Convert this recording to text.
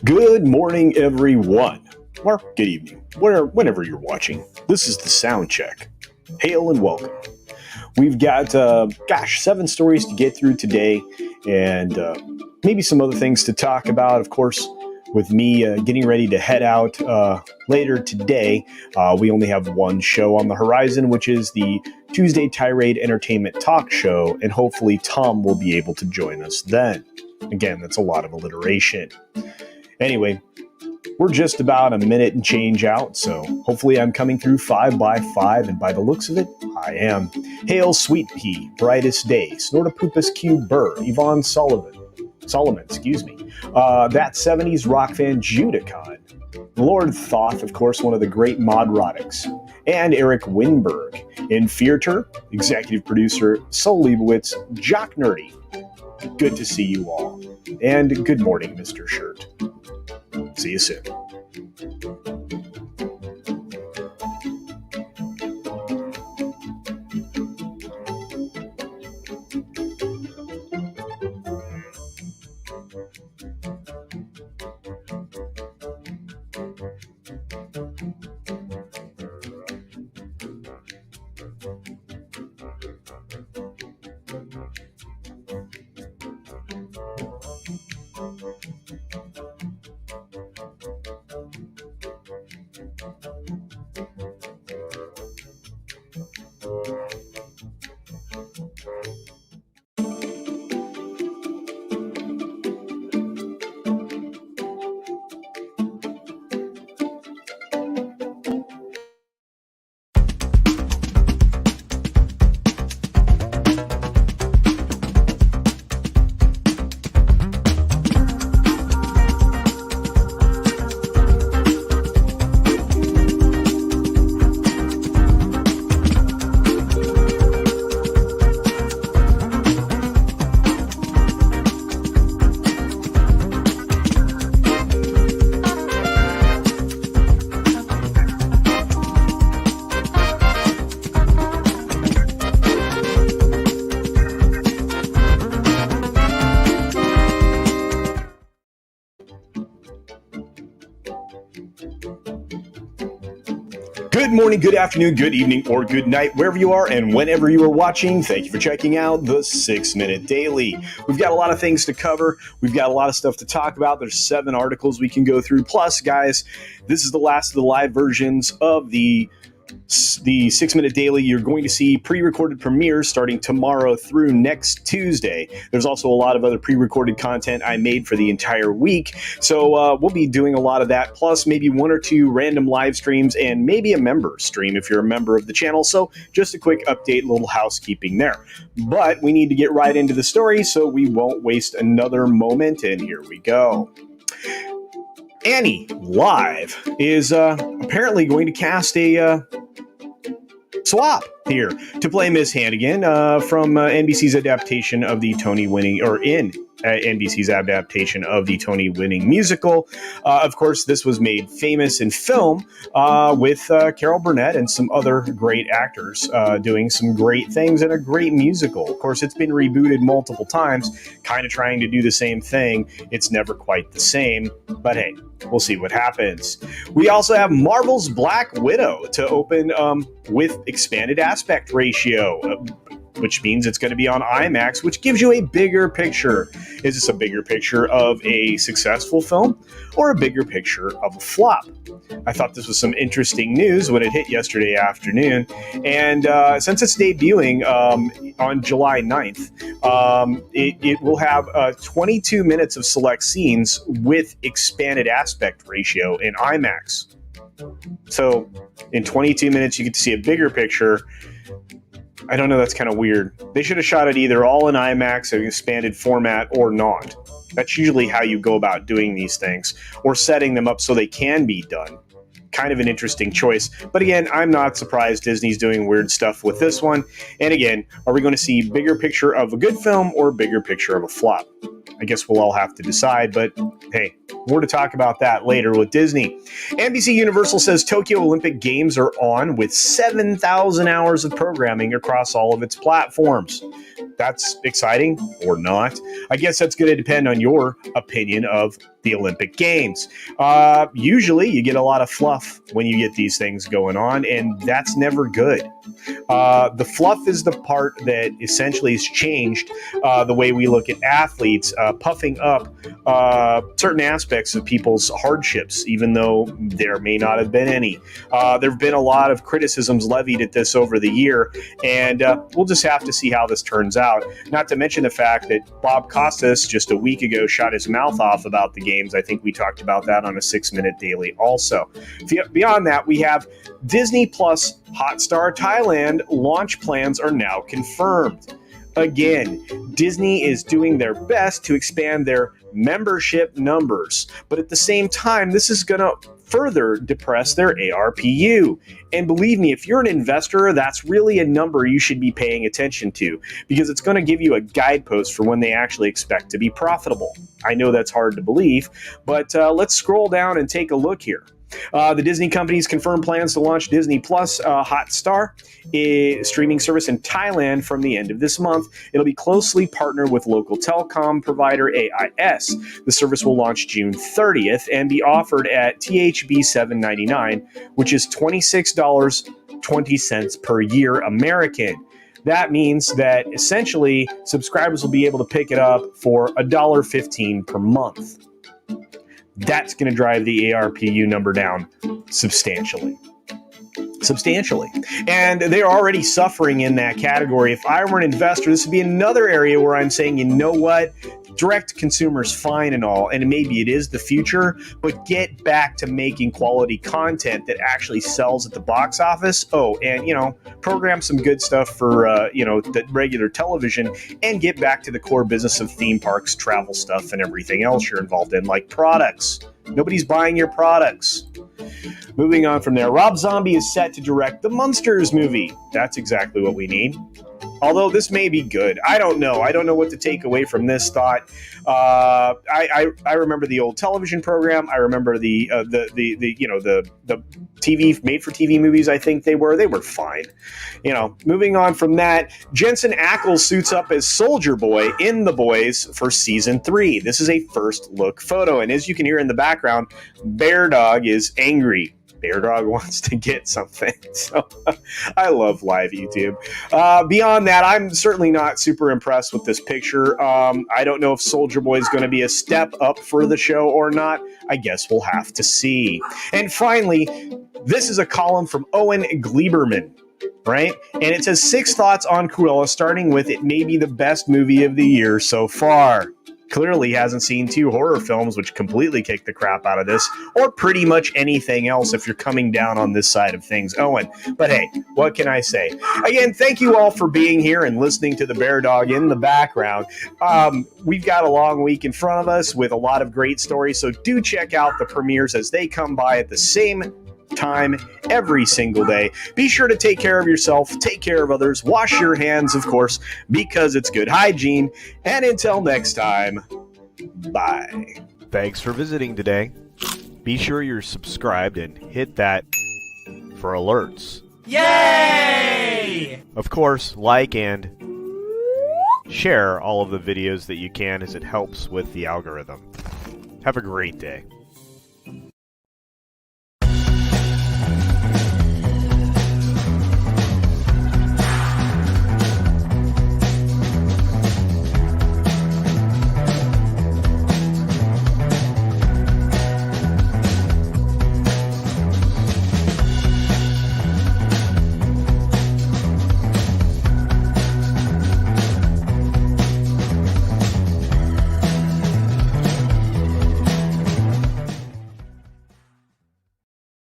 Good morning, everyone. Or good evening, whenever you're watching. This is the Sound Check. Hail and welcome. We've got, 7 stories to get through today, and maybe some other things to talk about. Of course, with me getting ready to head out later today, we only have one show on the horizon, which is the Tuesday Tirade Entertainment Talk Show, and hopefully Tom will be able to join us then. Again, that's a lot of alliteration. Anyway, we're just about a minute and change out, so hopefully I'm coming through 5 by 5, and by the looks of it, I am. Hail Sweet Pea, Brightest Day, Snortopupus Q Burr, Yvonne Solomon, that 70s rock fan Judicon, Lord Thoth, of course, one of the great Modrotics, and Eric Winberg, in Fearter, executive producer Sol Leibowitz, Jock Nerdy. Good to see you all. And good morning, Mr. Shirt. See you soon. Good morning, good afternoon, good evening, or good night, wherever you are and whenever you are watching. Thank you for checking out the 6 Minute Daily. We've got a lot of things to cover. We've got a lot of stuff to talk about. There's 7 articles we can go through. Plus, guys, this is the last of the live versions of the 6 Minute Daily. You're going to see pre-recorded premieres starting tomorrow through next Tuesday. There's also a lot of other pre-recorded content I made for the entire week. So we'll be doing a lot of that, plus maybe 1 or 2 random live streams and maybe a member stream if you're a member of the channel. So just a quick update, little housekeeping there. But we need to get right into the story, so we won't waste another moment, and here we go. Annie Live is apparently going to cast a swap here to play Miss Hannigan from NBC's adaptation of the Tony-winning, or in NBC's adaptation of the Tony-winning musical. Of course, this was made famous in film with Carol Burnett and some other great actors doing some great things in a great musical. Of course, it's been rebooted multiple times, kind of trying to do the same thing. It's never quite the same, but hey, we'll see what happens. We also have Marvel's Black Widow to open with expanded aspect ratio, which means it's going to be on IMAX, which gives you a bigger picture. Is this a bigger picture of a successful film or a bigger picture of a flop? I thought this was some interesting news when it hit yesterday afternoon. And since it's debuting on July 9th, it will have 22 minutes of select scenes with expanded aspect ratio in IMAX. So in 22 minutes, you get to see a bigger picture. I don't know, that's kind of weird. They should have shot it either all in IMAX, an expanded format, or not. That's usually how you go about doing these things, or setting them up so they can be done. Kind of an interesting choice. But again, I'm not surprised Disney's doing weird stuff with this one. And again, are we going to see bigger picture of a good film or bigger picture of a flop? I guess we'll all have to decide, but hey, More to talk about that later with Disney. NBC Universal says Tokyo Olympic Games are on with 7,000 hours of programming across all of its platforms. That's exciting or not. I guess that's going to depend on your opinion of the Olympic Games. Usually you get a lot of fluff when you get these things going on, and that's never good. The fluff is the part that essentially has changed the way we look at athletes, puffing up certain aspects of people's hardships, even though there may not have been any. There have been a lot of criticisms levied at this over the year, and we'll just have to see how this turns out. Not to mention the fact that Bob Costas just a week ago shot his mouth off about the games. I think we talked about that on a 6-Minute Daily also. Beyond that, we have Disney Plus Hotstar Thailand launch plans are now confirmed. Again, Disney is doing their best to expand their membership numbers, but at the same time, this is going to further depress their ARPU. And believe me, if you're an investor, that's really a number you should be paying attention to, because it's going to give you a guidepost for when they actually expect to be profitable. I know that's hard to believe, but let's scroll down and take a look here. The Disney companies confirmed plans to launch Disney Plus Hotstar, a streaming service in Thailand from the end of this month. It'll be closely partnered with local telecom provider AIS. The service will launch June 30th and be offered at THB $7.99, which is $26.20 per year American. That means that essentially subscribers will be able to pick it up for $1.15 per month. That's going to drive the ARPU number down substantially. And they're already suffering in that category. If I were an investor, this would be another area where I'm saying, you know what? Direct consumer's fine and all, and maybe it is the future, but get back to making quality content that actually sells at the box office. Oh, and, program some good stuff for, the regular television, and get back to the core business of theme parks, travel stuff, and everything else you're involved in, like products. Nobody's buying your products. Moving on from there, Rob Zombie is set to direct the Munsters movie. That's exactly what we need. Although this may be good. I don't know. I don't know what to take away from this thought. I remember the old television program. I remember the TV made for TV movies. I think they were fine. Moving on from that, Jensen Ackles suits up as Soldier Boy in The Boys for season 3. This is a first look photo, and as you can hear in the background, Bear Dog is angry. Bear Dog wants to get something. So I love live YouTube. Beyond that, I'm certainly not super impressed with this picture. I don't know if Soldier Boy is going to be a step up for the show or not. I guess we'll have to see. And finally, this is a column from Owen Gleiberman, right? And it says 6 thoughts on Cruella, starting with it may be the best movie of the year so far. Clearly hasn't seen 2 horror films, which completely kick the crap out of this, or pretty much anything else if you're coming down on this side of things, Owen. But hey, what can I say? Again, thank you all for being here and listening to the Bear Dog in the background. We've got a long week in front of us with a lot of great stories, so do check out the premieres as they come by at the same time every single day. Be sure to take care of yourself, take care of others, wash your hands, of course, because it's good hygiene. And until next time, bye. Thanks for visiting today. Be sure you're subscribed and hit that for alerts. Yay! Of course, like and share all of the videos that you can, as it helps with the algorithm. Have a great day.